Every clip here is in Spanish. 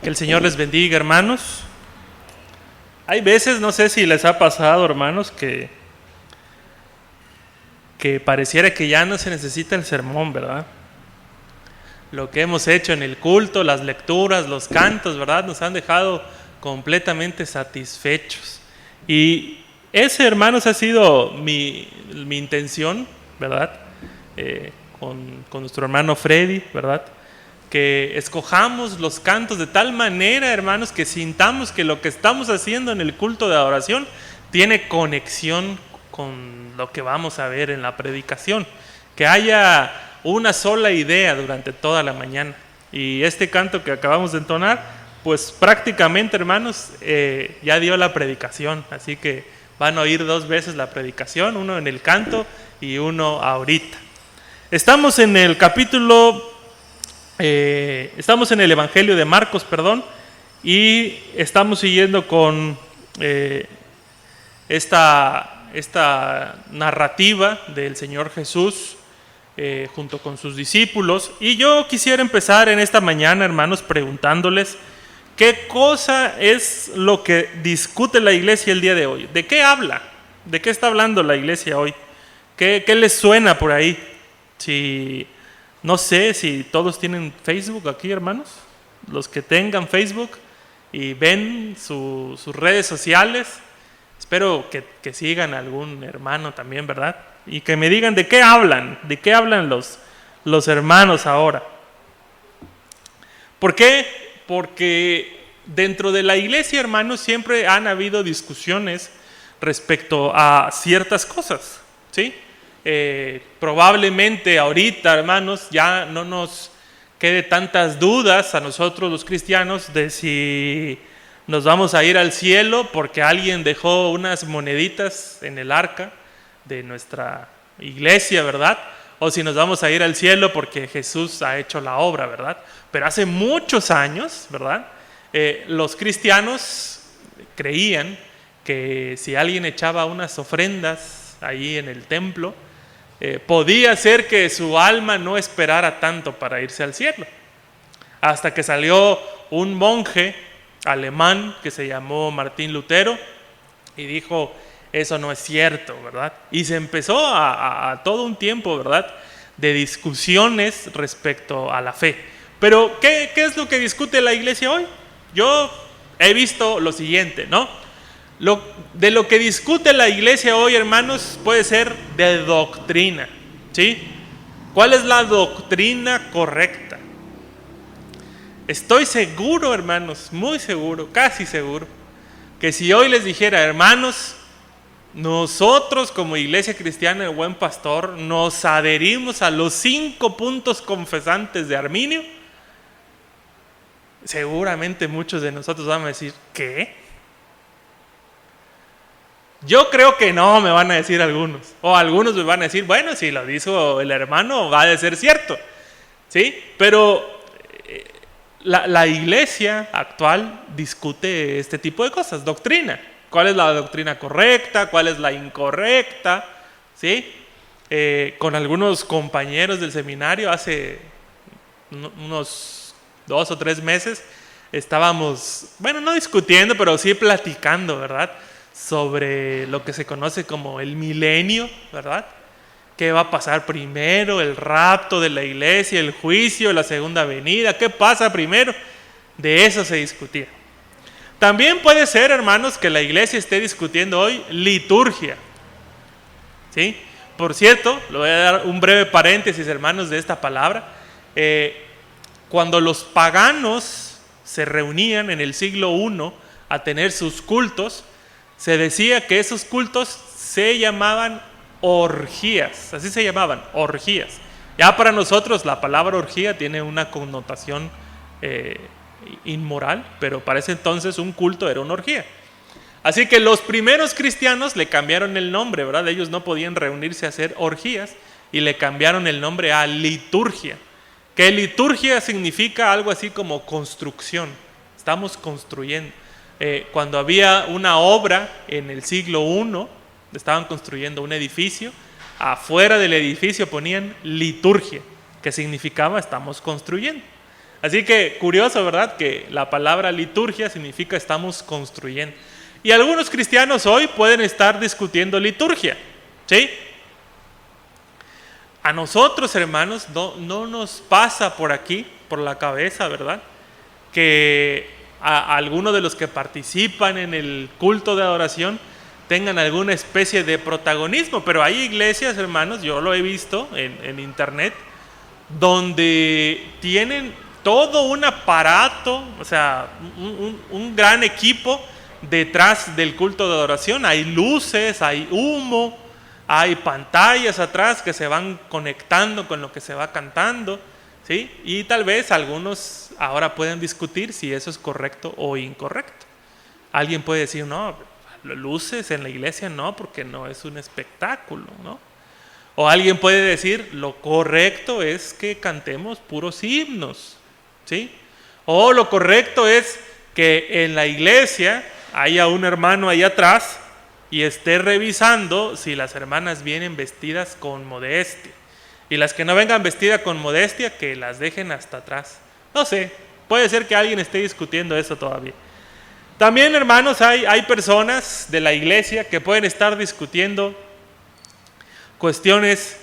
Que el Señor les bendiga, hermanos. Hay veces, no sé si les ha pasado, hermanos, que pareciera que ya no se necesita el sermón, ¿verdad? Lo que hemos hecho en el culto, las lecturas, los cantos, ¿verdad? Nos han dejado completamente satisfechos. Y ese, hermanos, ha sido mi intención, ¿verdad? Con nuestro hermano Freddy, ¿verdad? Que escojamos los cantos de tal manera, hermanos, que sintamos que lo que estamos haciendo en el culto de adoración tiene conexión con lo que vamos a ver en la predicación. Que haya una sola idea durante toda la mañana. Y este canto que acabamos de entonar, pues prácticamente, hermanos, ya dio la predicación. Así que van a oír 2 veces la predicación, uno en el canto y uno ahorita. Estamos en el capítulo... estamos en el Evangelio de Marcos, y estamos siguiendo con esta narrativa del Señor Jesús junto con sus discípulos. Y yo quisiera empezar en esta mañana, hermanos, preguntándoles qué cosa es lo que discute la iglesia el día de hoy. ¿De qué habla? ¿De qué está hablando la iglesia hoy? ¿Qué les suena por ahí? No sé si todos tienen Facebook aquí, hermanos. Los que tengan Facebook y ven sus redes sociales, espero que sigan a algún hermano también, ¿verdad? Y que me digan de qué hablan los hermanos ahora. ¿Por qué? Porque dentro de la iglesia, hermanos, siempre han habido discusiones respecto a ciertas cosas, ¿sí? Probablemente ahorita, hermanos, ya no nos quede tantas dudas a nosotros los cristianos de si nos vamos a ir al cielo porque alguien dejó unas moneditas en el arca de nuestra iglesia, ¿verdad? O si nos vamos a ir al cielo porque Jesús ha hecho la obra, ¿verdad? Pero hace muchos años, ¿verdad? Los cristianos creían que si alguien echaba unas ofrendas ahí en el templo, podía ser que su alma no esperara tanto para irse al cielo. Hasta que salió un monje alemán que se llamó Martín Lutero y dijo, eso no es cierto, ¿verdad? Y se empezó a todo un tiempo, ¿verdad?, de discusiones respecto a la fe. Pero, ¿qué es lo que discute la iglesia hoy? Yo he visto lo siguiente, ¿no? De lo que discute la iglesia hoy, hermanos, puede ser de doctrina, ¿sí? ¿Cuál es la doctrina correcta? Estoy seguro, hermanos, muy seguro, casi seguro, que si hoy les dijera, hermanos, nosotros como Iglesia Cristiana del Buen Pastor nos adherimos a los 5 puntos confesantes de Arminio, seguramente muchos de nosotros van a decir, ¿qué? Yo creo que no, me van a decir algunos. O algunos me van a decir, bueno, si lo dijo el hermano, va a ser cierto, ¿sí? Pero la iglesia actual discute este tipo de cosas, doctrina. ¿Cuál es la doctrina correcta? ¿Cuál es la incorrecta? ¿Sí? Con algunos compañeros del seminario hace unos 2 o 3 meses estábamos, bueno, no discutiendo, pero sí platicando, ¿verdad?, sobre lo que se conoce como el milenio, ¿verdad? ¿Qué va a pasar primero? El rapto de la iglesia, el juicio, la segunda venida. ¿Qué pasa primero? De eso se discutía. También puede ser, hermanos, que la iglesia esté discutiendo hoy liturgia, ¿sí? Por cierto, le voy a dar un breve paréntesis, hermanos, de esta palabra. Cuando los paganos se reunían en el siglo I a tener sus cultos, se decía que esos cultos se llamaban orgías, así se llamaban, orgías. Ya para nosotros la palabra orgía tiene una connotación inmoral, pero para ese entonces un culto era una orgía. Así que los primeros cristianos le cambiaron el nombre, ¿verdad? Ellos no podían reunirse a hacer orgías y le cambiaron el nombre a liturgia. Que liturgia significa algo así como construcción, estamos construyendo. Cuando había una obra en el siglo I, estaban construyendo un edificio, afuera del edificio ponían liturgia, que significaba estamos construyendo. Así que curioso, ¿verdad? Que la palabra liturgia significa estamos construyendo. Y algunos cristianos hoy pueden estar discutiendo liturgia, ¿sí? A nosotros, hermanos, no nos pasa por aquí, por la cabeza, ¿verdad? Que a algunos de los que participan en el culto de adoración tengan alguna especie de protagonismo, pero hay iglesias, hermanos, yo lo he visto en internet, donde tienen todo un aparato, o sea, un gran equipo detrás del culto de adoración. Hay luces, hay humo, hay pantallas atrás que se van conectando con lo que se va cantando, ¿sí? Y tal vez algunos ahora pueden discutir si eso es correcto o incorrecto. Alguien puede decir, no, luces en la iglesia no, porque no es un espectáculo, ¿no? O alguien puede decir, lo correcto es que cantemos puros himnos, ¿sí? O lo correcto es que en la iglesia haya un hermano ahí atrás y esté revisando si las hermanas vienen vestidas con modestia. Y las que no vengan vestidas con modestia, que las dejen hasta atrás. No sé, puede ser que alguien esté discutiendo eso todavía. También, hermanos, hay personas de la iglesia que pueden estar discutiendo cuestiones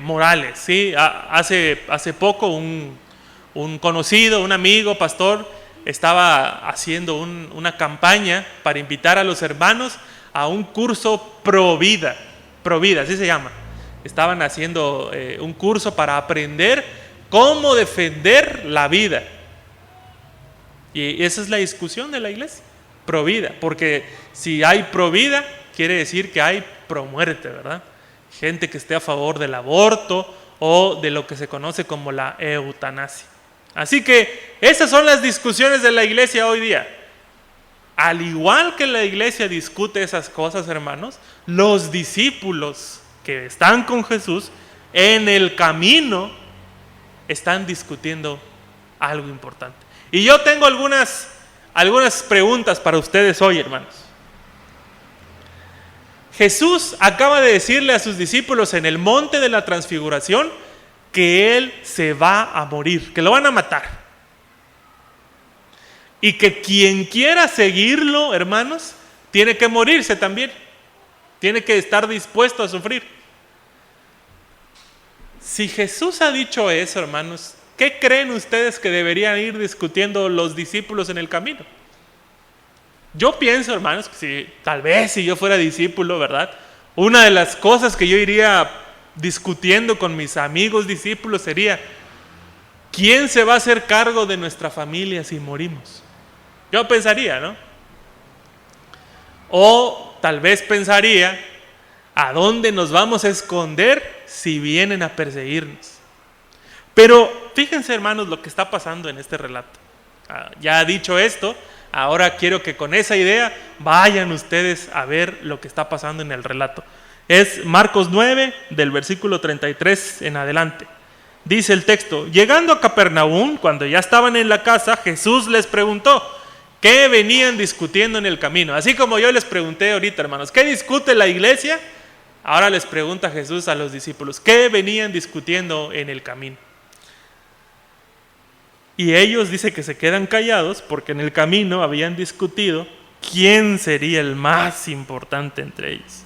morales, ¿sí? Hace poco un conocido, un amigo, pastor, estaba haciendo una campaña para invitar a los hermanos a un curso pro vida, así se llama. Estaban haciendo un curso para aprender cómo defender la vida. Y esa es la discusión de la iglesia, pro vida, porque si hay pro vida, quiere decir que hay pro muerte, ¿verdad? Gente que esté a favor del aborto o de lo que se conoce como la eutanasia. Así que esas son las discusiones de la iglesia hoy día. Al igual que la iglesia discute esas cosas, hermanos, los discípulos que están con Jesús en el camino están discutiendo algo importante. Y yo tengo algunas preguntas para ustedes hoy, hermanos. Jesús acaba de decirle a sus discípulos en el monte de la transfiguración que Él se va a morir, que lo van a matar. Y que quien quiera seguirlo, hermanos, tiene que morirse también. Tiene que estar dispuesto a sufrir. Si Jesús ha dicho eso, hermanos, ¿qué creen ustedes que deberían ir discutiendo los discípulos en el camino? Yo pienso, hermanos, que tal vez si yo fuera discípulo, ¿verdad? Una de las cosas que yo iría discutiendo con mis amigos discípulos sería, ¿quién se va a hacer cargo de nuestra familia si morimos? Yo pensaría, ¿no? O tal vez pensaría, ¿a dónde nos vamos a esconder si vienen a perseguirnos? Pero fíjense, hermanos, lo que está pasando en este relato. Ya dicho esto, ahora quiero que con esa idea vayan ustedes a ver lo que está pasando en el relato. Es Marcos 9, del versículo 33 en adelante. Dice el texto: llegando a Capernaum, cuando ya estaban en la casa, Jesús les preguntó, ¿qué venían discutiendo en el camino? Así como yo les pregunté ahorita, hermanos, ¿qué discute la iglesia? Ahora les pregunta Jesús a los discípulos, ¿qué venían discutiendo en el camino? Y ellos dice que se quedan callados porque en el camino habían discutido quién sería el más importante entre ellos.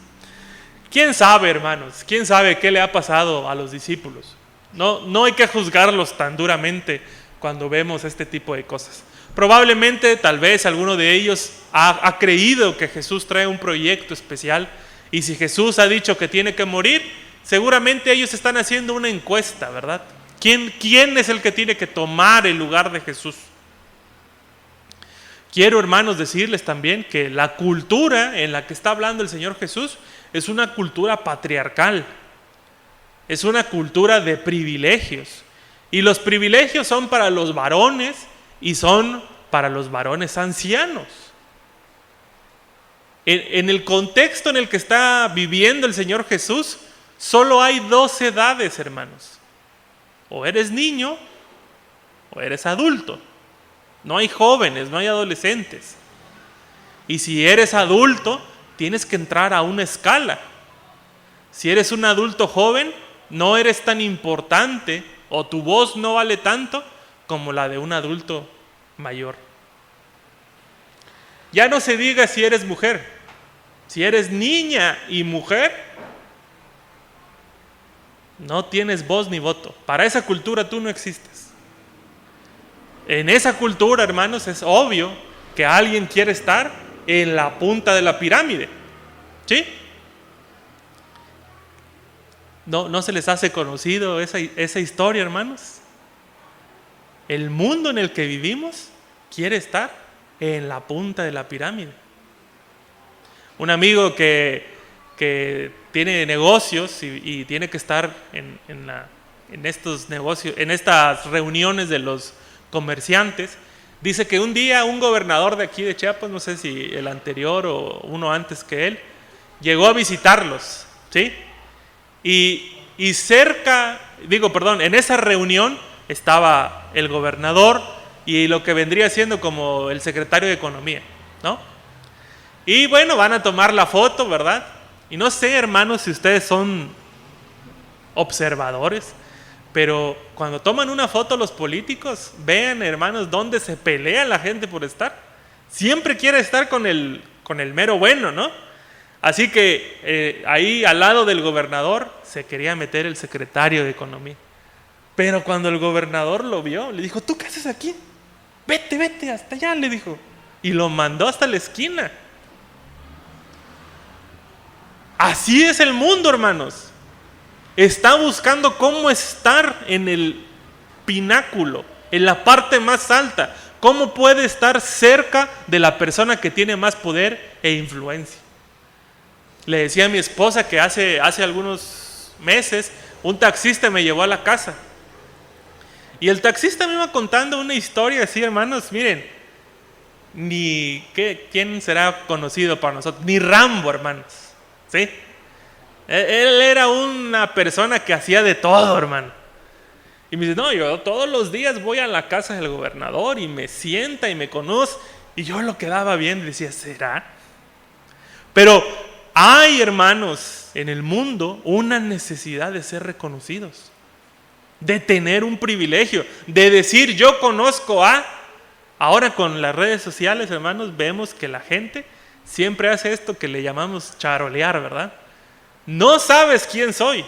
¿Quién sabe, hermanos? ¿Quién sabe qué le ha pasado a los discípulos? No hay que juzgarlos tan duramente cuando vemos este tipo de cosas. Probablemente, tal vez alguno de ellos ha creído que Jesús trae un proyecto especial, y si Jesús ha dicho que tiene que morir, seguramente ellos están haciendo una encuesta, ¿verdad? ¿Quién es el que tiene que tomar el lugar de Jesús? Quiero, hermanos, decirles también que la cultura en la que está hablando el Señor Jesús es una cultura patriarcal, es una cultura de privilegios, y los privilegios son para los varones y son para los varones ancianos. En el contexto en el que está viviendo el Señor Jesús, solo hay 2 edades, hermanos. O eres niño o eres adulto. No hay jóvenes, no hay adolescentes. Y si eres adulto, tienes que entrar a una escala. Si eres un adulto joven, no eres tan importante o tu voz no vale tanto como la de un adulto mayor. Ya no se diga si eres mujer, si eres niña y mujer, no tienes voz ni voto. Para esa cultura tú no existes. En esa cultura, hermanos, es obvio que alguien quiere estar en la punta de la pirámide. ¿Sí? ¿No se les hace conocido esa historia, hermanos? El mundo en el que vivimos quiere estar en la punta de la pirámide. Un amigo que tiene negocios y tiene que estar en estos negocios, en estas reuniones de los comerciantes, dice que un día un gobernador de aquí de Chiapas, no sé si el anterior o uno antes que él, llegó a visitarlos, ¿sí? Y cerca, en esa reunión estaba el gobernador y lo que vendría siendo como el secretario de Economía, ¿no? Y bueno, van a tomar la foto, ¿verdad? Y no sé, hermanos, si ustedes son observadores, pero cuando toman una foto los políticos, vean, hermanos, dónde se pelea la gente por estar. Siempre quiere estar con el mero bueno, ¿no? Así que ahí al lado del gobernador se quería meter el secretario de Economía. Pero cuando el gobernador lo vio, le dijo: ¿tú qué haces aquí? Vete hasta allá, le dijo. Y lo mandó hasta la esquina. Así es el mundo, hermanos. Está buscando cómo estar en el pináculo, en la parte más alta. ¿Cómo puede estar cerca de la persona que tiene más poder e influencia? Le decía a mi esposa que hace algunos meses un taxista me llevó a la casa. Y el taxista me iba contando una historia así, hermanos, miren, ¿quién será conocido para nosotros? Ni Rambo, hermanos, ¿sí? Él era una persona que hacía de todo, hermano. Y me dice: no, yo todos los días voy a la casa del gobernador y me sienta y me conoce. Y yo lo quedaba viendo y decía: ¿será? Pero hay, hermanos, en el mundo una necesidad de ser reconocidos, de tener un privilegio, de decir: yo conozco a... Ahora con las redes sociales, hermanos, vemos que la gente siempre hace esto que le llamamos charolear, ¿verdad? No sabes quién soy,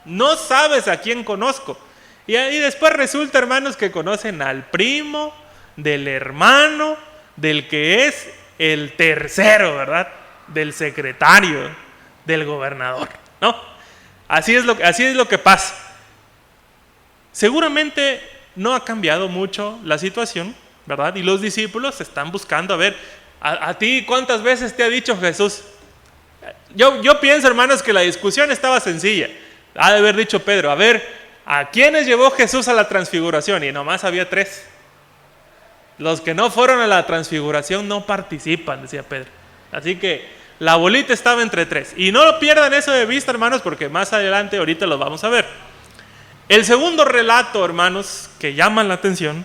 no sabes a quién conozco. Y después resulta, hermanos, que conocen al primo, del hermano, del que es el tercero, ¿verdad? Del secretario, del gobernador, ¿no? Así es lo que pasa. Seguramente no ha cambiado mucho la situación, ¿verdad? Y los discípulos están buscando, a ver, a ti ¿cuántas veces te ha dicho Jesús? Yo pienso, hermanos, que la discusión estaba sencilla. Ha de haber dicho Pedro: a ver, ¿a quiénes llevó Jesús a la transfiguración? Y nomás había 3. Los que no fueron a la transfiguración no participan, decía Pedro. Así que la bolita estaba entre 3. Y no lo pierdan eso de vista, hermanos, porque más adelante, ahorita los vamos a ver. El segundo relato, hermanos, que llama la atención,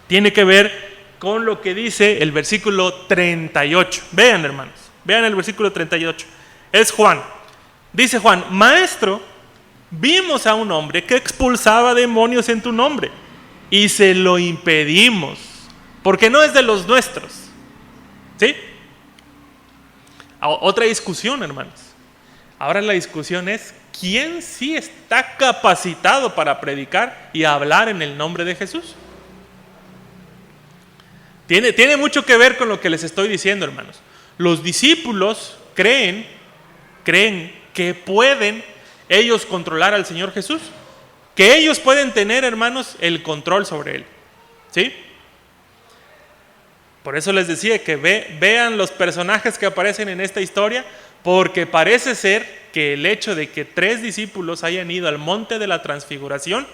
tiene que ver con lo que dice el versículo 38. Vean, hermanos, vean el versículo 38. Es Juan. Dice Juan: Maestro, vimos a un hombre que expulsaba demonios en tu nombre y se lo impedimos, porque no es de los nuestros. ¿Sí? Otra discusión, hermanos. Ahora la discusión es: ¿quién sí está capacitado para predicar y hablar en el nombre de Jesús? Tiene mucho que ver con lo que les estoy diciendo, hermanos. Los discípulos creen que pueden ellos controlar al Señor Jesús, que ellos pueden tener, hermanos, el control sobre Él, ¿sí? Por eso les decía que vean los personajes que aparecen en esta historia, porque parece ser que el hecho de que 3 discípulos hayan ido al monte de la transfiguración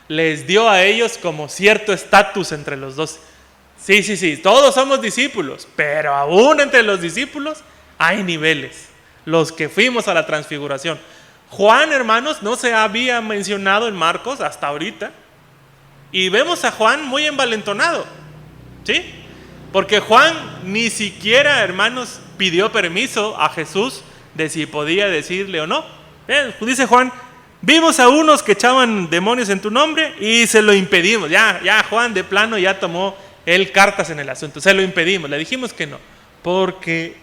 les dio a ellos como cierto estatus entre los 12. Sí, todos somos discípulos, pero aún entre los discípulos hay niveles. Los que fuimos a la transfiguración. Juan, hermanos, no se había mencionado en Marcos hasta ahorita. Y vemos a Juan muy envalentonado, ¿sí? Porque Juan ni siquiera, hermanos, pidió permiso a Jesús de si podía decirle o no. Dice Juan: Vimos a unos que echaban demonios en tu nombre y se lo impedimos. Ya Juan de plano ya tomó él cartas en el asunto. Se lo impedimos, le dijimos que no, porque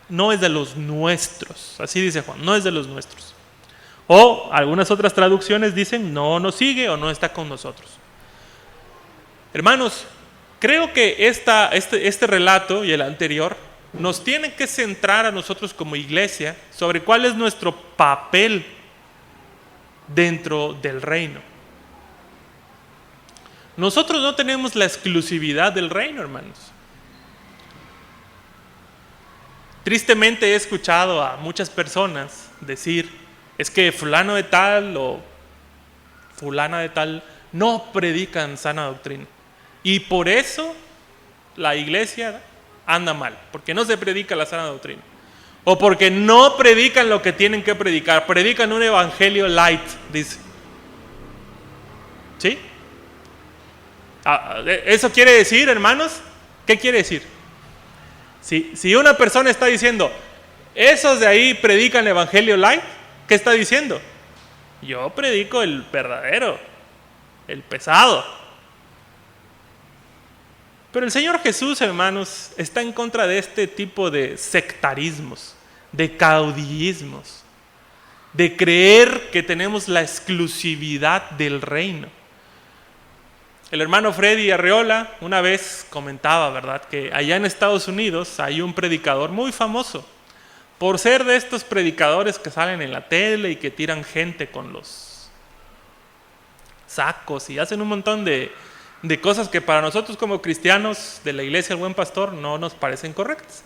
no es de los nuestros. Así dice Juan, no es de los nuestros. O algunas otras traducciones dicen no nos sigue o no está con nosotros. Hermanos, creo que este relato y el anterior nos tienen que centrar a nosotros como iglesia sobre cuál es nuestro papel dentro del reino. Nosotros no tenemos la exclusividad del reino, hermanos. Tristemente he escuchado a muchas personas decir, es que fulano de tal o fulana de tal no predican sana doctrina. Y por eso la iglesia anda mal, porque no se predica la sana doctrina. O porque no predican lo que tienen que predicar. Predican un evangelio light, dice. ¿Sí? ¿Eso quiere decir, hermanos? ¿Qué quiere decir? Si una persona está diciendo, esos de ahí predican evangelio light, ¿qué está diciendo? Yo predico el verdadero, el pesado. Pero el Señor Jesús, hermanos, está en contra de este tipo de sectarismos, de caudillismos, de creer que tenemos la exclusividad del reino. El hermano Freddy Arreola una vez comentaba, ¿verdad?, que allá en Estados Unidos hay un predicador muy famoso por ser de estos predicadores que salen en la tele y que tiran gente con los sacos y hacen un montón de cosas que para nosotros como cristianos de la iglesia del Buen Pastor no nos parecen correctas.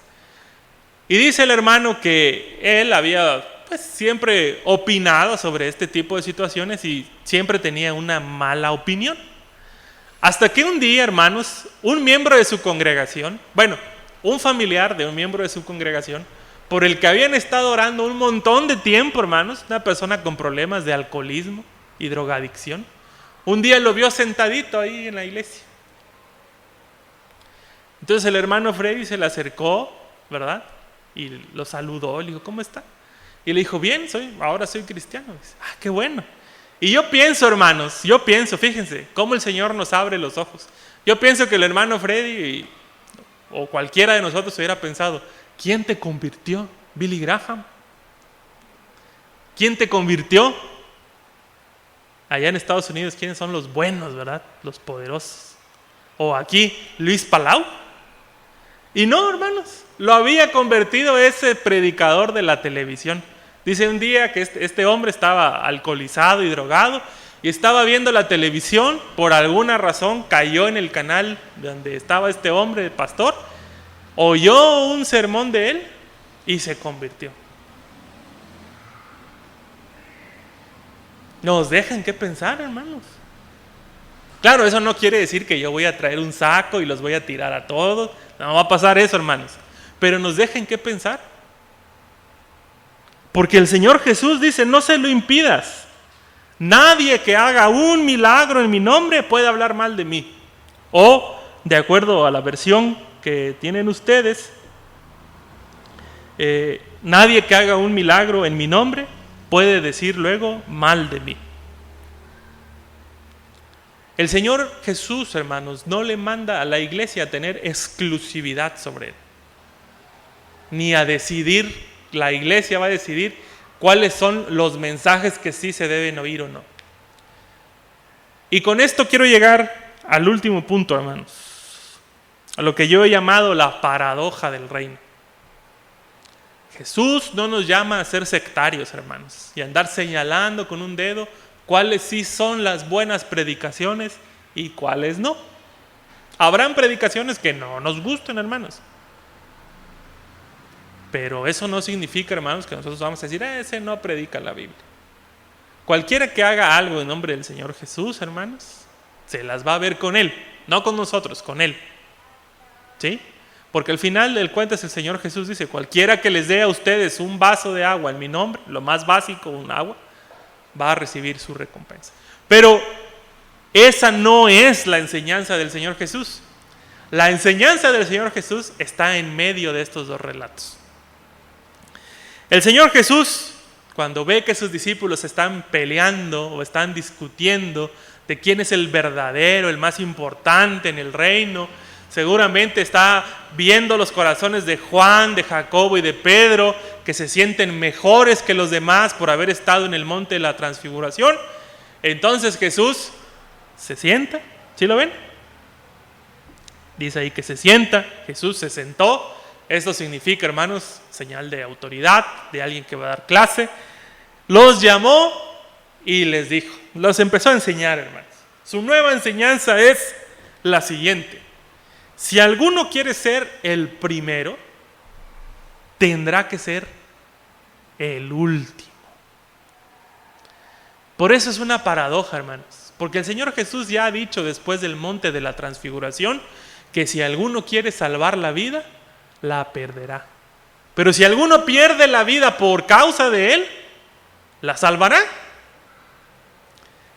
Y dice el hermano que él había siempre opinado sobre este tipo de situaciones y siempre tenía una mala opinión. Hasta que un día, hermanos, un miembro de su congregación, un familiar de un miembro de su congregación, por el que habían estado orando un montón de tiempo, hermanos, una persona con problemas de alcoholismo y drogadicción, un día lo vio sentadito ahí en la iglesia. Entonces el hermano Freddy se le acercó, ¿verdad?, y lo saludó, le dijo, ¿cómo está? Y le dijo, bien, ahora soy cristiano. Dice, qué bueno. Y yo pienso, hermanos, fíjense, cómo el Señor nos abre los ojos. Yo pienso que el hermano Freddy o cualquiera de nosotros hubiera pensado, ¿quién te convirtió? ¿Billy Graham? ¿Quién te convirtió? Allá en Estados Unidos, ¿quiénes son los buenos, verdad? Los poderosos. O aquí, Luis Palau. Y no, hermanos, lo había convertido ese predicador de la televisión. Dice un día que este hombre estaba alcoholizado y drogado y estaba viendo la televisión, por alguna razón cayó en el canal donde estaba este hombre, el pastor, oyó un sermón de él y se convirtió. Nos dejan qué pensar, hermanos. Claro, eso no quiere decir que yo voy a traer un saco y los voy a tirar a todos. No va a pasar eso, hermanos. Pero nos dejan qué pensar. Porque el Señor Jesús dice, no se lo impidas. Nadie que haga un milagro en mi nombre puede hablar mal de mí. O, de acuerdo a la versión que tienen ustedes, nadie que haga un milagro en mi nombre puede decir luego mal de mí. El Señor Jesús, hermanos, no le manda a la iglesia a tener exclusividad sobre él, ni a decidir. La iglesia va a decidir cuáles son los mensajes que sí se deben oír o no. Y con esto quiero llegar al último punto, hermanos, a lo que yo he llamado la paradoja del reino. Jesús no nos llama a ser sectarios, hermanos, y a andar señalando con un dedo cuáles sí son las buenas predicaciones y cuáles no. Habrán predicaciones que no nos gusten, hermanos. Pero eso no significa, hermanos, que nosotros vamos a decir, ese no predica la Biblia. Cualquiera que haga algo en nombre del Señor Jesús, hermanos, se las va a ver con Él, no con nosotros, con Él. ¿Sí? Porque al final del cuento el Señor Jesús dice, cualquiera que les dé a ustedes un vaso de agua en mi nombre, lo más básico, un agua, va a recibir su recompensa. Pero esa no es la enseñanza del Señor Jesús. La enseñanza del Señor Jesús está en medio de estos dos relatos. El Señor Jesús, cuando ve que sus discípulos están peleando o están discutiendo de quién es el verdadero, el más importante en el reino, seguramente está viendo los corazones de Juan, de Jacobo y de Pedro, que se sienten mejores que los demás por haber estado en el monte de la transfiguración. Entonces Jesús se sienta, ¿sí lo ven? Dice ahí que se sienta, Jesús se sentó. Esto significa, hermanos, señal de autoridad, de alguien que va a dar clase. Los llamó y les dijo, los empezó a enseñar, hermanos. Su nueva enseñanza es la siguiente: si alguno quiere ser el primero, tendrá que ser el último. Por eso es una paradoja, hermanos, porque el Señor Jesús ya ha dicho después del monte de la transfiguración que si alguno quiere salvar la vida, la perderá. Pero si alguno pierde la vida por causa de Él, la salvará.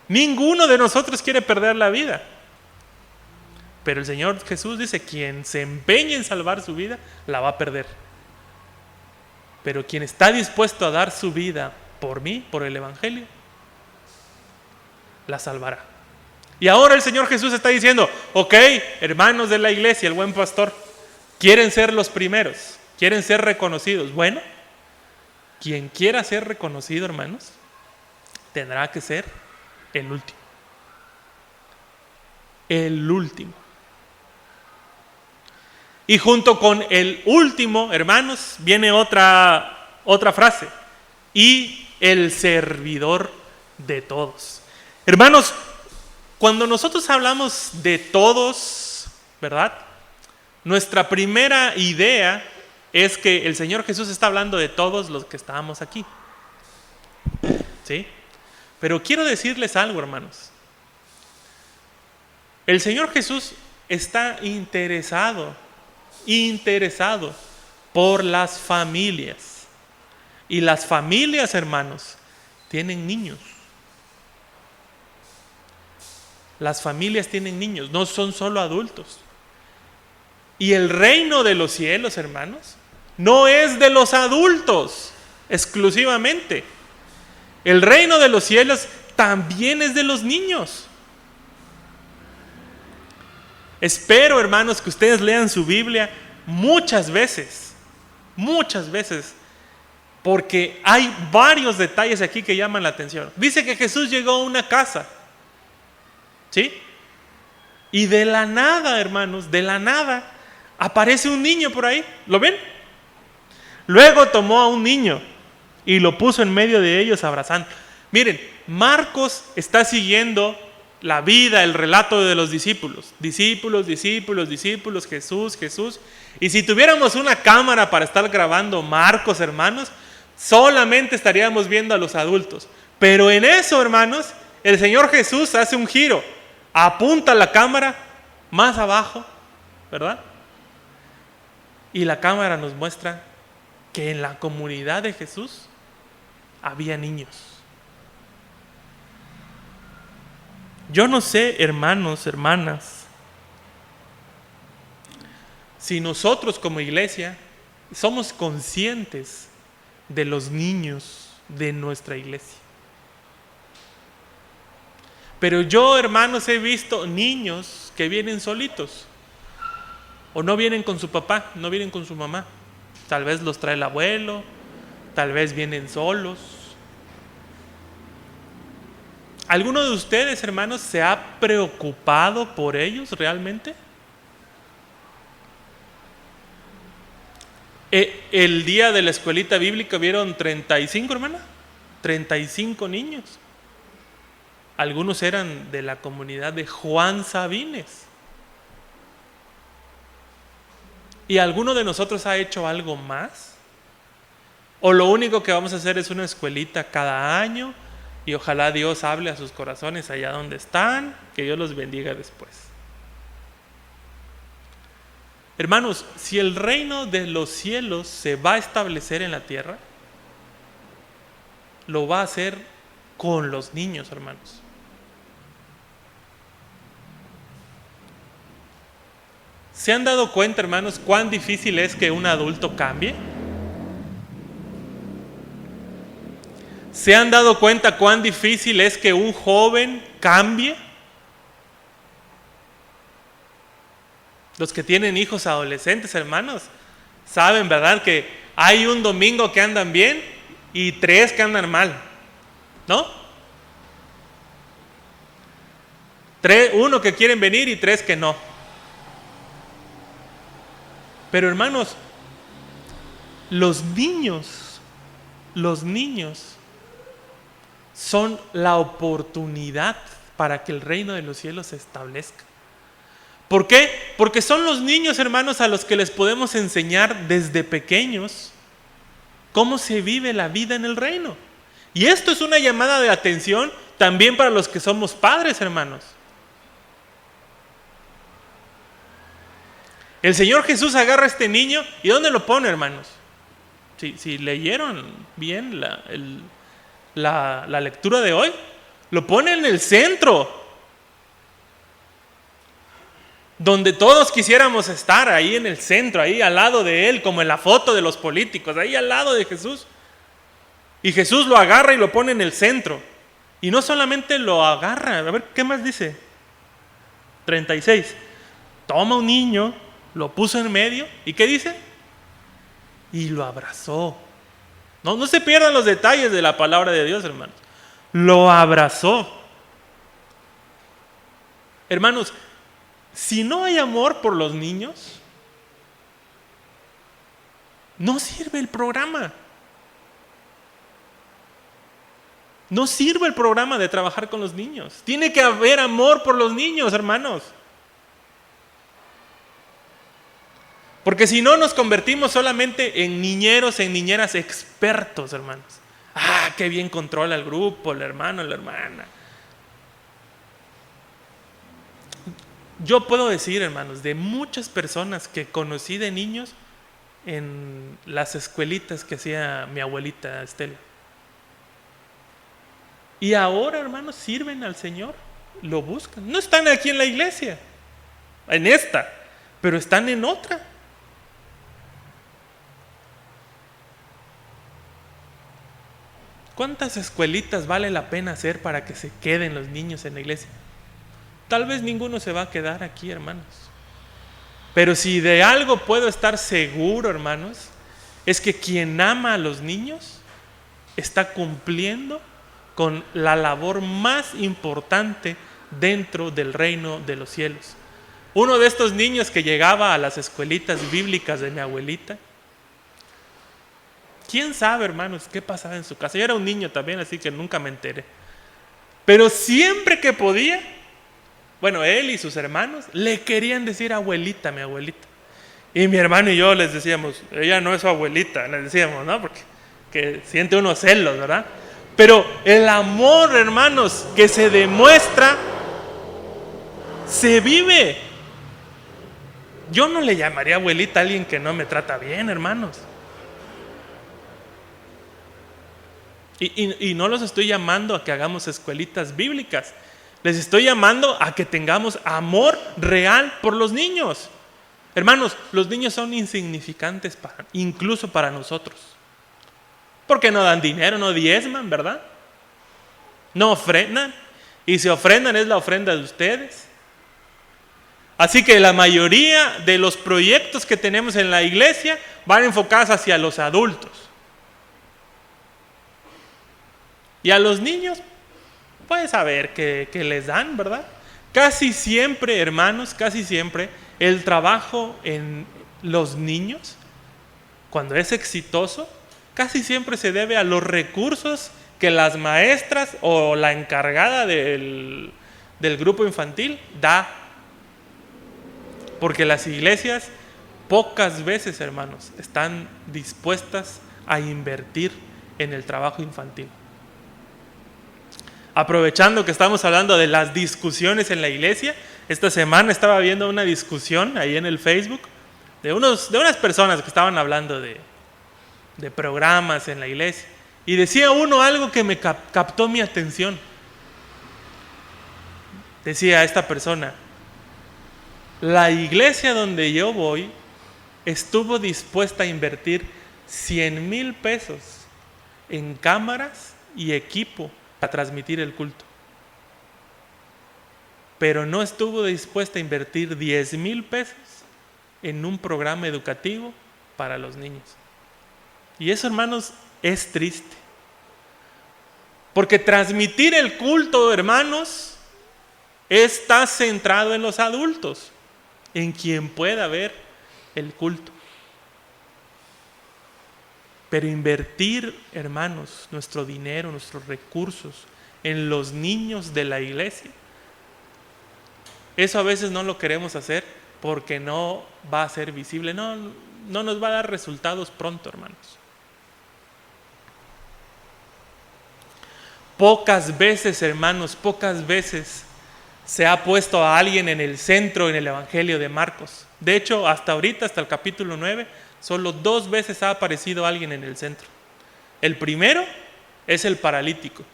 Ninguno de nosotros quiere perder la vida. Pero el Señor Jesús dice, quien se empeñe en salvar su vida, la va a perder. Pero quien está dispuesto a dar su vida por mí, por el Evangelio, la salvará. Y ahora el Señor Jesús está diciendo, ok, hermanos de la iglesia, el buen pastor, quieren ser los primeros, quieren ser reconocidos. Bueno, quien quiera ser reconocido, hermanos, tendrá que ser el último. El último. Y junto con el último, hermanos, viene otra frase. Y el servidor de todos. Hermanos, cuando nosotros hablamos de todos, ¿verdad? Nuestra primera idea es que el Señor Jesús está hablando de todos los que estábamos aquí. ¿Sí? Pero quiero decirles algo, hermanos. El Señor Jesús está interesado por las familias. Y las familias, hermanos, tienen niños. Las familias tienen niños, no son solo adultos. Y el reino de los cielos, hermanos, no es de los adultos exclusivamente. El reino de los cielos también es de los niños. Espero, hermanos, que ustedes lean su Biblia muchas veces, porque hay varios detalles aquí que llaman la atención. Dice que Jesús llegó a una casa, ¿sí? Y de la nada, hermanos, de la nada, aparece un niño por ahí, ¿lo ven? Luego tomó a un niño y lo puso en medio de ellos abrazando. Miren, Marcos está siguiendo la vida, el relato de los discípulos. Discípulos, Jesús. Y si tuviéramos una cámara para estar grabando Marcos, hermanos, solamente estaríamos viendo a los adultos. Pero en eso, hermanos, el Señor Jesús hace un giro. Apunta la cámara más abajo, ¿verdad? Y la cámara nos muestra que en la comunidad de Jesús había niños. Yo no sé, hermanos, hermanas, si nosotros como iglesia somos conscientes de los niños de nuestra iglesia. Pero yo, hermanos, he visto niños que vienen solitos. O no vienen con su papá, no vienen con su mamá. Tal vez los trae el abuelo, tal vez vienen solos. ¿Alguno de ustedes, hermanos, se ha preocupado por ellos realmente? El día de la escuelita bíblica vieron 35, hermana, 35 niños. Algunos eran de la comunidad de Juan Sabines. ¿Y alguno de nosotros ha hecho algo más? ¿O lo único que vamos a hacer es una escuelita cada año y ojalá Dios hable a sus corazones allá donde están, que Dios los bendiga después? Hermanos, si el reino de los cielos se va a establecer en la tierra, lo va a hacer con los niños, hermanos. ¿Se han dado cuenta, hermanos, cuán difícil es que un adulto cambie? ¿Se han dado cuenta cuán difícil es que un joven cambie? Los que tienen hijos adolescentes, hermanos, saben, ¿verdad?, que hay un domingo que andan bien y 3 que andan mal, ¿no? 1 que quieren venir y 3 que no. Pero hermanos, los niños son la oportunidad para que el reino de los cielos se establezca. ¿Por qué? Porque son los niños, hermanos, a los que les podemos enseñar desde pequeños cómo se vive la vida en el reino. Y esto es una llamada de atención también para los que somos padres, hermanos. El Señor Jesús agarra a este niño y ¿dónde lo pone, hermanos? Si leyeron bien la lectura de hoy, lo pone en el centro, donde todos quisiéramos estar, ahí en el centro, ahí al lado de Él, como en la foto de los políticos, ahí al lado de Jesús. Y Jesús lo agarra y lo pone en el centro. Y no solamente lo agarra, a ver, ¿qué más dice? 36. Toma un niño, lo puso en medio, ¿y qué dice? Y lo abrazó. No se pierdan los detalles de la palabra de Dios, hermanos. Lo abrazó. Hermanos, si no hay amor por los niños, no sirve el programa. No sirve el programa de trabajar con los niños. Tiene que haber amor por los niños, hermanos. Porque si no, nos convertimos solamente en niñeros, en niñeras expertos, hermanos. Ah, qué bien controla el grupo, el hermano, la hermana. Yo puedo decir, hermanos, de muchas personas que conocí de niños en las escuelitas que hacía mi abuelita Estela. Y ahora, hermanos, sirven al Señor, lo buscan. No están aquí en la iglesia, en esta, pero están en otra. ¿Cuántas escuelitas vale la pena hacer para que se queden los niños en la iglesia? Tal vez ninguno se va a quedar aquí, hermanos. Pero si de algo puedo estar seguro, hermanos, es que quien ama a los niños está cumpliendo con la labor más importante dentro del reino de los cielos. Uno de estos niños que llegaba a las escuelitas bíblicas de mi abuelita, quién sabe, hermanos, qué pasaba en su casa. Yo era un niño también, así que nunca me enteré. Pero siempre que podía, bueno, él y sus hermanos le querían decir abuelita, mi abuelita. Y mi hermano y yo les decíamos, ella no es su abuelita, les decíamos, ¿no? Porque que siente unos celos, ¿verdad? Pero el amor, hermanos, que se demuestra, se vive. Yo no le llamaría abuelita a alguien que no me trata bien, hermanos. Y no los estoy llamando a que hagamos escuelitas bíblicas. Les estoy llamando a que tengamos amor real por los niños. Hermanos, los niños son insignificantes incluso para nosotros. Porque no dan dinero, no diezman, ¿verdad? No ofrendan. Y si ofrendan es la ofrenda de ustedes. Así que la mayoría de los proyectos que tenemos en la iglesia van enfocados hacia los adultos. Y a los niños, puedes saber que les dan, ¿verdad? Casi siempre, hermanos, casi siempre, el trabajo en los niños, cuando es exitoso, casi siempre se debe a los recursos que las maestras o la encargada del grupo infantil da. Porque las iglesias pocas veces, hermanos, están dispuestas a invertir en el trabajo infantil. Aprovechando que estamos hablando de las discusiones en la iglesia, esta semana estaba viendo una discusión ahí en el Facebook de unas personas que estaban hablando de programas en la iglesia. Y decía uno algo que me captó mi atención. Decía esta persona: la iglesia donde yo voy estuvo dispuesta a invertir 100,000 pesos en cámaras y equipo para transmitir el culto. Pero no estuvo dispuesta a invertir 10,000 pesos en un programa educativo para los niños. Y eso, hermanos, es triste. Porque transmitir el culto, hermanos, está centrado en los adultos, en quien pueda ver el culto. Pero invertir, hermanos, nuestro dinero, nuestros recursos en los niños de la iglesia, eso a veces no lo queremos hacer porque no va a ser visible, no nos va a dar resultados pronto, hermanos. Pocas veces, hermanos, pocas veces se ha puesto a alguien en el centro en el Evangelio de Marcos. De hecho, hasta ahorita, hasta el capítulo 9, solo 2 veces ha aparecido alguien en el centro. El primero es el paralítico,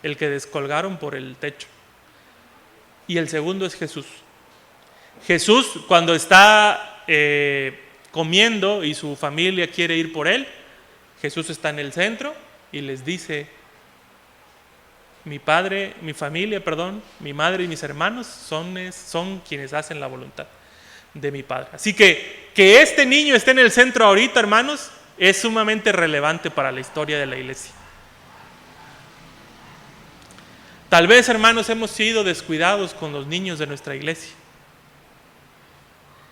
el que descolgaron por el techo. Y el segundo es Jesús. Jesús, cuando está comiendo y su familia quiere ir por él, Jesús está en el centro y les dice: mi madre y mis hermanos son quienes hacen la voluntad de mi Padre. Así que este niño esté en el centro ahorita, hermanos, es sumamente relevante para la historia de la iglesia. Tal vez, hermanos, hemos sido descuidados con los niños de nuestra iglesia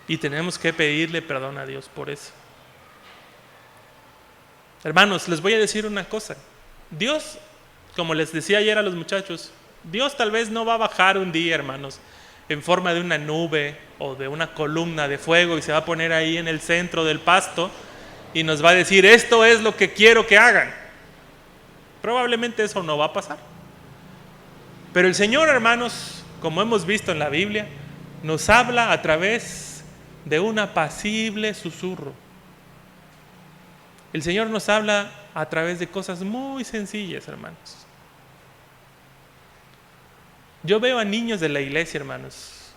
y tenemos que pedirle perdón a Dios por eso. Hermanos, les voy a decir una cosa. Dios, como les decía ayer a los muchachos, Dios tal vez no va a bajar un día, hermanos, en forma de una nube o de una columna de fuego y se va a poner ahí en el centro del pasto y nos va a decir: esto es lo que quiero que hagan. Probablemente eso no va a pasar. Pero el Señor, hermanos, como hemos visto en la Biblia, nos habla a través de un apacible susurro. El Señor nos habla a través de cosas muy sencillas, hermanos. Yo veo a niños de la iglesia, hermanos,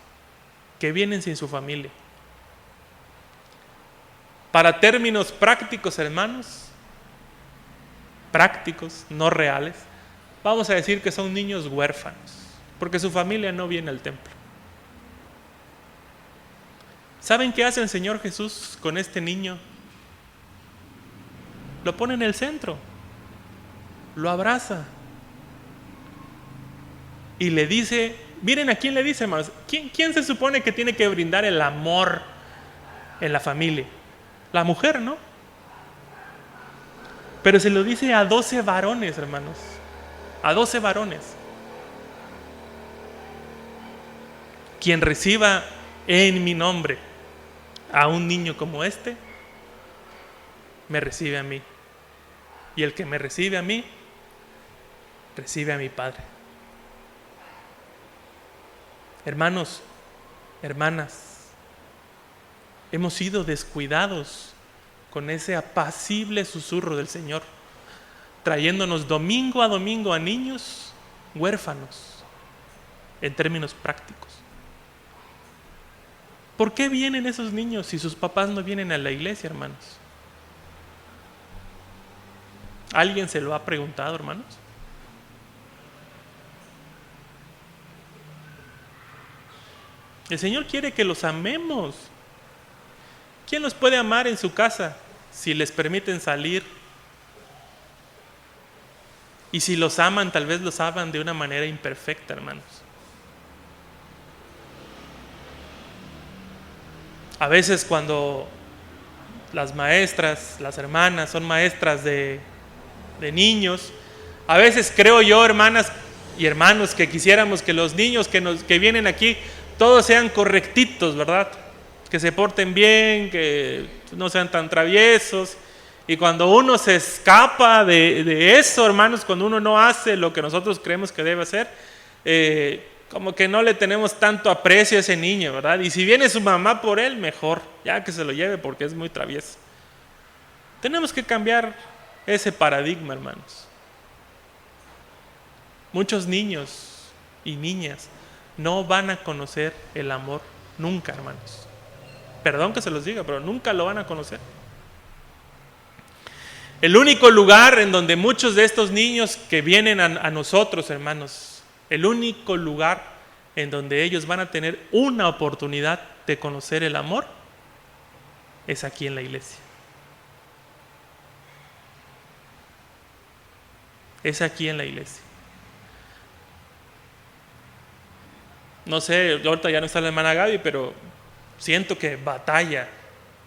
que vienen sin su familia. Para términos prácticos, hermanos, prácticos, no reales, vamos a decir que son niños huérfanos, porque su familia no viene al templo. ¿Saben qué hace el Señor Jesús con este niño? Lo pone en el centro, lo abraza y le dice, miren a quién le dice, hermanos, ¿quién se supone que tiene que brindar el amor en la familia? La mujer, ¿no? Pero se lo dice a 12 varones, hermanos, a 12 varones. Quien reciba en mi nombre a un niño como este, me recibe a mí. Y el que me recibe a mí, recibe a mi Padre. Hermanos, hermanas, hemos sido descuidados con ese apacible susurro del Señor, trayéndonos domingo a domingo a niños huérfanos, en términos prácticos. ¿Por qué vienen esos niños si sus papás no vienen a la iglesia, hermanos? ¿Alguien se lo ha preguntado, hermanos? El Señor quiere que los amemos. ¿Quién los puede amar en su casa si les permiten salir? Y si los aman, tal vez los aman de una manera imperfecta, hermanos. A veces cuando las maestras, las hermanas son maestras de niños, a veces creo yo, hermanas y hermanos, que quisiéramos que los niños que vienen aquí todos sean correctitos, ¿verdad? Que se porten bien, que no sean tan traviesos. Y cuando uno se escapa de eso, hermanos, cuando uno no hace lo que nosotros creemos que debe hacer, como que no le tenemos tanto aprecio a ese niño, ¿verdad? Y si viene su mamá por él, mejor, ya que se lo lleve porque es muy travieso. Tenemos que cambiar ese paradigma, hermanos. Muchos niños y niñas no van a conocer el amor nunca, hermanos. Perdón que se los diga, pero nunca lo van a conocer. El único lugar en donde muchos de estos niños que vienen a nosotros, hermanos, el único lugar en donde ellos van a tener una oportunidad de conocer el amor es aquí en la iglesia. Es aquí en la iglesia. No sé, ahorita ya no está la hermana Gaby, pero siento que batalla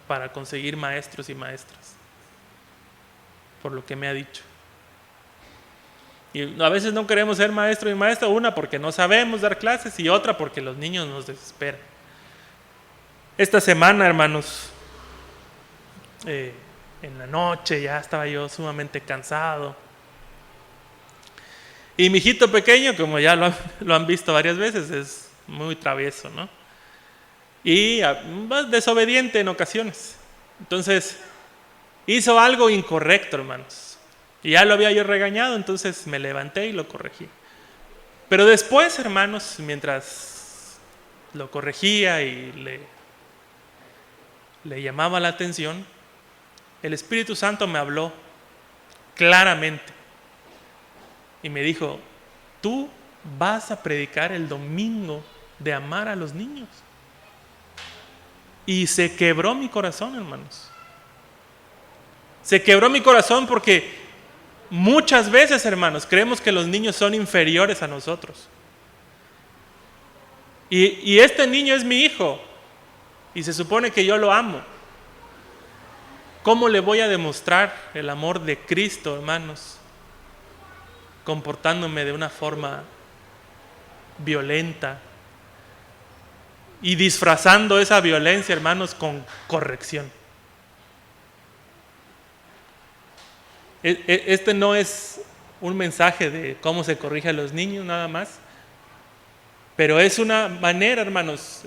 para conseguir maestros y maestras, por lo que me ha dicho. Y a veces no queremos ser maestro y maestra, una porque no sabemos dar clases y otra porque los niños nos desesperan. Esta semana, hermanos, en la noche ya estaba yo sumamente cansado. Y mi hijito pequeño, como ya lo han visto varias veces, es muy travieso, ¿no? Y desobediente en ocasiones. Entonces, hizo algo incorrecto, hermanos. Y ya lo había yo regañado, entonces me levanté y lo corregí. Pero después, hermanos, mientras lo corregía y le llamaba la atención, el Espíritu Santo me habló claramente y me dijo: tú vas a predicar el domingo de amar a los niños. Y se quebró mi corazón, hermanos. Se quebró mi corazón porque muchas veces, hermanos, creemos que los niños son inferiores a nosotros. Y este niño es mi hijo y se supone que yo lo amo. ¿Cómo le voy a demostrar el amor de Cristo, hermanos, comportándome de una forma violenta y disfrazando esa violencia, hermanos, con corrección? Este no es un mensaje de cómo se corrige a los niños nada más, pero es una manera, hermanos,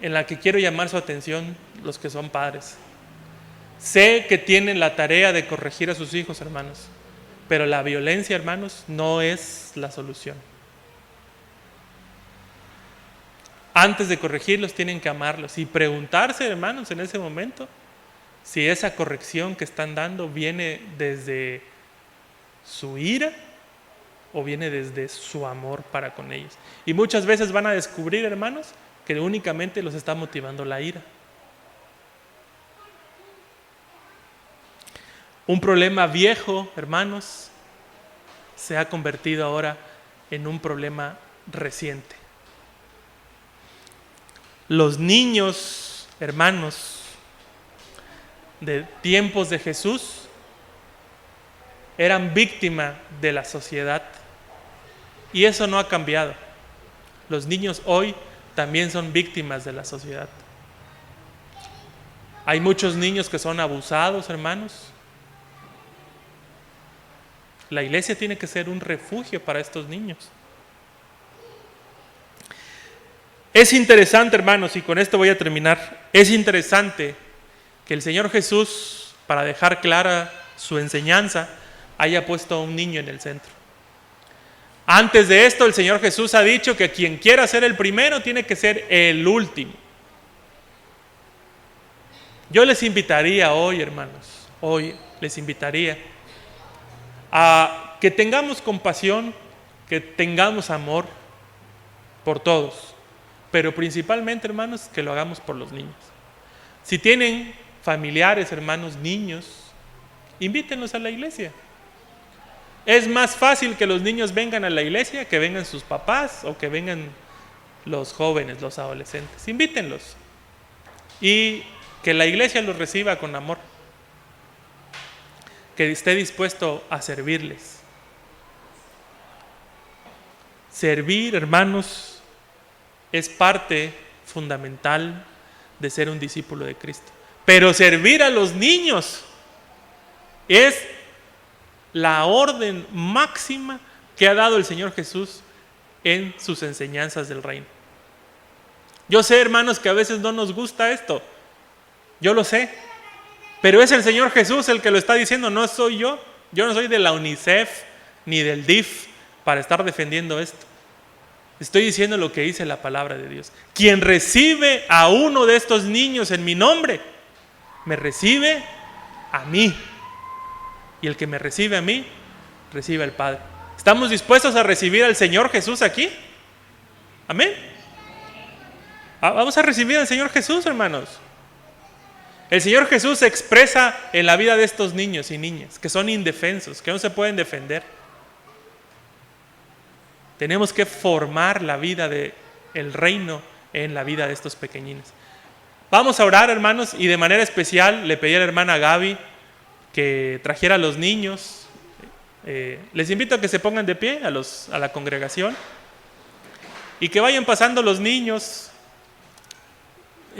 en la que quiero llamar su atención los que son padres. Sé que tienen la tarea de corregir a sus hijos, hermanos, pero la violencia, hermanos, no es la solución. Antes de corregirlos tienen que amarlos y preguntarse, hermanos, en ese momento, si esa corrección que están dando viene desde su ira o viene desde su amor para con ellos. Y muchas veces van a descubrir, hermanos, que únicamente los está motivando la ira. Un problema viejo, hermanos, se ha convertido ahora en un problema reciente. Los niños, hermanos, de tiempos de Jesús eran víctimas de la sociedad y eso no ha cambiado. Los niños hoy también son víctimas de la sociedad. Hay muchos niños que son abusados, hermanos. La iglesia tiene que ser un refugio para estos niños. Es interesante, hermanos, y con esto voy a terminar, es interesante que el Señor Jesús, para dejar clara su enseñanza, haya puesto a un niño en el centro. Antes de esto, el Señor Jesús ha dicho que quien quiera ser el primero tiene que ser el último. Yo les invitaría hoy, hermanos, hoy les invitaría a que tengamos compasión, que tengamos amor por todos, pero principalmente, hermanos, que lo hagamos por los niños. Si tienen familiares, hermanos, niños, invítenlos a la iglesia. Es más fácil que los niños vengan a la iglesia que vengan sus papás o que vengan los jóvenes, los adolescentes. Invítenlos y que la iglesia los reciba con amor, que esté dispuesto a servirles. Servir, hermanos, es parte fundamental de ser un discípulo de Cristo. Pero servir a los niños es la orden máxima que ha dado el Señor Jesús en sus enseñanzas del reino. Yo sé, hermanos, que a veces no nos gusta esto. Yo lo sé. Pero es el Señor Jesús el que lo está diciendo, no soy yo. Yo no soy de la UNICEF ni del DIF para estar defendiendo esto. Estoy diciendo lo que dice la palabra de Dios. Quien recibe a uno de estos niños en mi nombre, me recibe a mí. y el que me recibe a mí, recibe al Padre. ¿Estamos dispuestos a recibir al Señor Jesús aquí? Amén. Vamos a recibir al Señor Jesús, hermanos. El Señor Jesús se expresa en la vida de estos niños y niñas que son indefensos, que no se pueden defender. Tenemos que formar la vida del reino en la vida de estos pequeñines. Vamos a orar, hermanos, y de manera especial le pedí a la hermana Gaby que trajera a los niños. Les invito a que se pongan de pie a la congregación y que vayan pasando los niños